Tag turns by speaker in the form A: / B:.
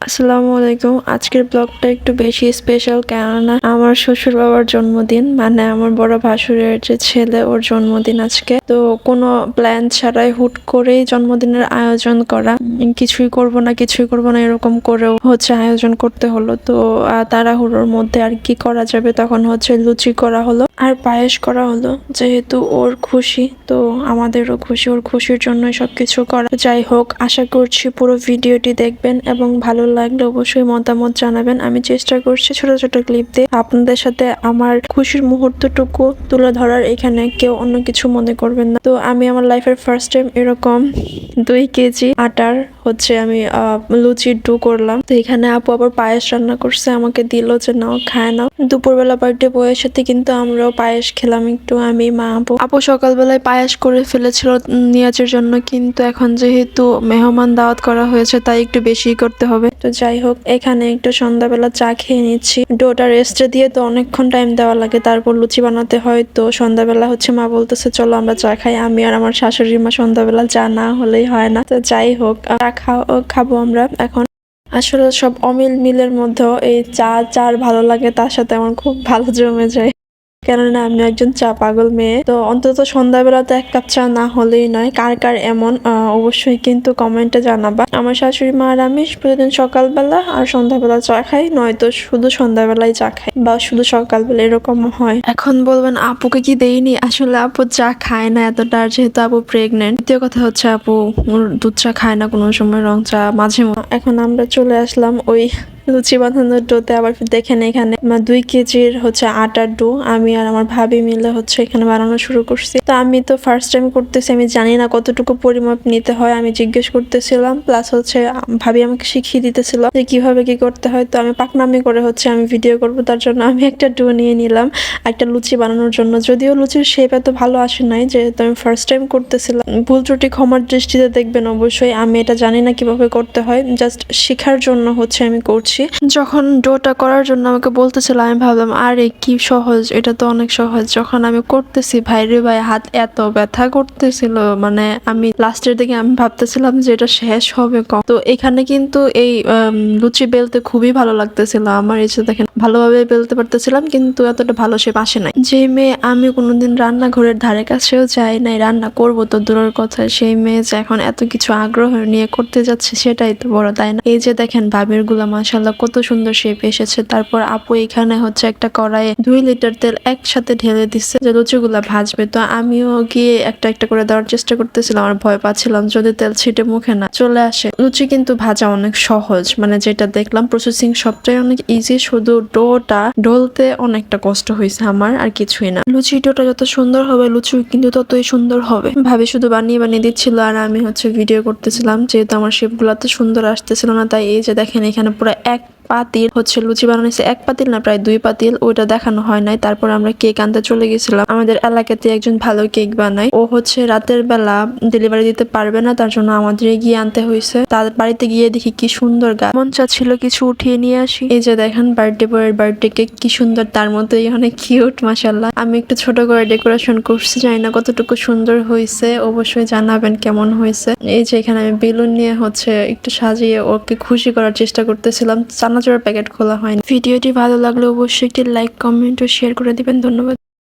A: আসসালামু আলাইকুম। আজকের ব্লগটা একটু বেশি স্পেশাল, কেননা আমার শ্বশুর বাবার জন্মদিন, মানে আমার বড় ভাসুরের যে ছেলে, ওর জন্মদিন আজকে। তো কোনো প্ল্যান ছাড়াই হুট করেই জন্মদিনের আয়োজন করা। কিছুই করব না এরকম করেও আয়োজন করতে হলো। তো তাড়াহুড়োর মধ্যে আর কি করা যাবে, তখন লুচি করা হলো আর পায়েস করা হলো। যেহেতু ওর খুশি, তো আমাদেরও খুশি, ওর খুশির জন্যই সবকিছু করা। যাই হোক, আশা করছি পুরো ভিডিওটি দেখবেন এবং ভালো লাগলে অবশ্যই মতামত জানাবেন। আমি চেষ্টা করছি ছোট ছোট ক্লিপ দিয়ে আপনাদের সাথে আমার খুশির মুহূর্তটুকু তুলে ধরার। এখানে কেউ অন্য কিছু মনে করবেন না। তো আমি আমার লাইফের ফার্স্ট টাইম এরকম 2 কেজি আটার আমি লুচির ডো করলাম। তো এখানে আপু আবার পায়েস রান্না করছে, আমাকে দিল যে নাও খায় নাও। দুপুরবেলা বার্থডে বয়ের সাথে কিন্তু আমরাও পায়েস খেলাম একটু, আমি মা আপু সকালবেলায় পায়েস করে ফেলেছিল নিয়াজের জন্য, কিন্তু এখন যেহেতু মেহমান দাওয়াত করা হয়েছে তাই একটু বেশি করতে হবে। তো যাই হোক, এখানে একটু সন্ধ্যাবেলা চা খেয়ে নিচ্ছি। ডোটা রেস্টে দিয়ে তো অনেকক্ষণ টাইম দেওয়া লাগে, তারপর লুচি বানাতে হয়। তো সন্ধ্যাবেলা মা বলতেছে চলো আমরা চা খাই। আমি আর আমার শাশুড়ি মা সন্ধ্যাবেলা চা না হলেই হয় না। তো যাই হোক, খাবো আমরা এখন। আসলে সব অমিল মিলের মধ্যেও এই চার ভালো লাগে, তার সাথে আমার খুব ভালো জমে যায়, কেননা আমি একজন চা পাগল মেয়ে। তো অন্তত সন্ধ্যাবেলাতে 1 কাপ চা না হলেই নয়। কার কার এমন অবশ্যই কিন্তু কমেন্টে জানাবা। আমার শাশুড়ি মা আর আমি প্রতিদিন সকালবেলা আর সন্ধ্যাবেলা চা খাই, নয়তো শুধু সন্ধ্যাবেলায় চা খাই বা শুধু সকালবেলা, এরকম হয়। এখন বলবেন আপুকে কি দেইনি, আসলে আপু চা খায় না এতটা, আর যেহেতু আপু প্রেগনেন্ট। দ্বিতীয় কথা আপু দুধ চা খায় না কোনো সময়, রং চা মাঝে মাঝে। এখন আমরা চলে আসলাম ওই লুচি বানানোর ডোতে। আবার দেখেন এখানে 2 কেজির আটার ডো আমি আর আমার ভাবি মিলে এখানে বানানো শুরু করছি। তো আমি তো ফার্স্ট টাইম করতেছি, আমি জানি না কতটুকু পরিমাপ নিতে হয়। আমি জিজ্ঞেস করতেছিলাম, প্লাস ভাবি আমাকে শিখিয়ে দিতেছিল যে কিভাবে কি করতে হয়। তো আমি পাকনামি করে আমি ভিডিও করব, তার জন্য আমি একটা ডো নিয়ে নিলাম একটা লুচি বানানোর জন্য। যদিও লুচির শেপ এত ভালো আসে নাই, যেহেতু আমি ফার্স্ট টাইম করতেছিলাম। ভুল ত্রুটি ক্ষমার দৃষ্টিতে দেখবেন অবশ্যই। আমি এটা জানি না কিভাবে করতে হয়, জাস্ট শেখার জন্য আমি করছি। যখন ডোটা করার জন্য আমাকে বলতেছিল, আমি ভাবলাম আরে কি সহজ, এটা তো অনেক সহজ। যখন আমি করতেছি, ভাইরে ভাই, হাত এত ব্যথা করতেছিল, মানে আমি লাস্টের দিকে আমি ভাবতেছিলাম যে এটা শেষ হবে কম। তো এখানে কিন্তু এই লুচি বেলতে খুবই ভালো লাগতেছিল আমার। এই যে দেখেন, ভালোভাবে বেলতে পারতেছিলাম, কিন্তু এতটা ভালো শেপ আসে নাই। যে মেয়ে আমি কোনোদিন রান্নাঘরের ধারে কাছেও যাই নাই, রান্না করবো তো দূরের কথা, সেই মেয়ে যে এখন এত কিছু আগ্রহ নিয়ে করতে যাচ্ছে, সেটাই তো বড়, তাই না? এই যে দেখেন ভাবির গুলা মাশাআল্লাহ কত সুন্দর শেপ এসেছে। তারপর আপু এখানে একটা কড়াইয়ে 2 লিটার তেল একসাথে ঢেলে দিচ্ছে যে লুচিগুলা ভাজবে। তো আমিও গিয়ে একটা একটা করে দেওয়ার চেষ্টা করতেছিলাম, আর ভয় পাচ্ছিলাম যদি তেল ছিটে মুখে না চলে আসে। লুচি কিন্তু ভাজা অনেক সহজ, মানে যেটা দেখলাম প্রসেসিং সবটাই অনেক ইজি, শুধু ডোটা ঢলতে অনেকটা কষ্ট হয়েছে আমার, আর কিছুই না। লুচি ডোটা যত সুন্দর হবে, লুচি কিন্তু ততই সুন্দর হবে। ভাবি শুধু বানিয়ে বানিয়ে দিচ্ছিল, আর আমি ভিডিও করতেছিলাম। যেহেতু আমার শেপ গুলা তো সুন্দর আসতেছিল না, তাই এই যে দেখেন এখানে পুরো 1 পাতিল লুচি বানাইছে। 1 পাতিল না, প্রায় 2 পাতিল। ওইটা দেখানো হয় নাই। তারপর আমরা কেক আনতে চলে গেছিলাম। আমাদের এলাকাতে একজন ভালো কেক বানায়, ও রাতের বেলা ডেলিভারি দিতে পারবে না, তার জন্য আমাদের গিয়ে আনতে হয়েছে। তার বাড়িতে গিয়ে দেখি কি সুন্দর গাছ, মন চাচ্ছিল কিছু উঠিয়ে নিয়ে আসি। এই যে দেখেন বার্থডে বয়ের বার্থডে কেক কি সুন্দর, তার মতোই অনেক কিউট মাশাআল্লাহ। আমি একটু ছোট করে ডেকোরেশন করছি, জানি না কতটুকু সুন্দর হয়েছে, অবশ্যই জানাবেন কেমন হয়েছে। এই যে এখানে আমি বেলুন নিয়ে একটু সাজিয়ে ওকে খুশি করার চেষ্টা করতেছিলাম। চানাচুরের প্যাকেট খোলা হয়নি। ভিডিওটি ভালো লাগলে অবশ্যই একটি লাইক, কমেন্ট ও শেয়ার করে দিবেন। ধন্যবাদ।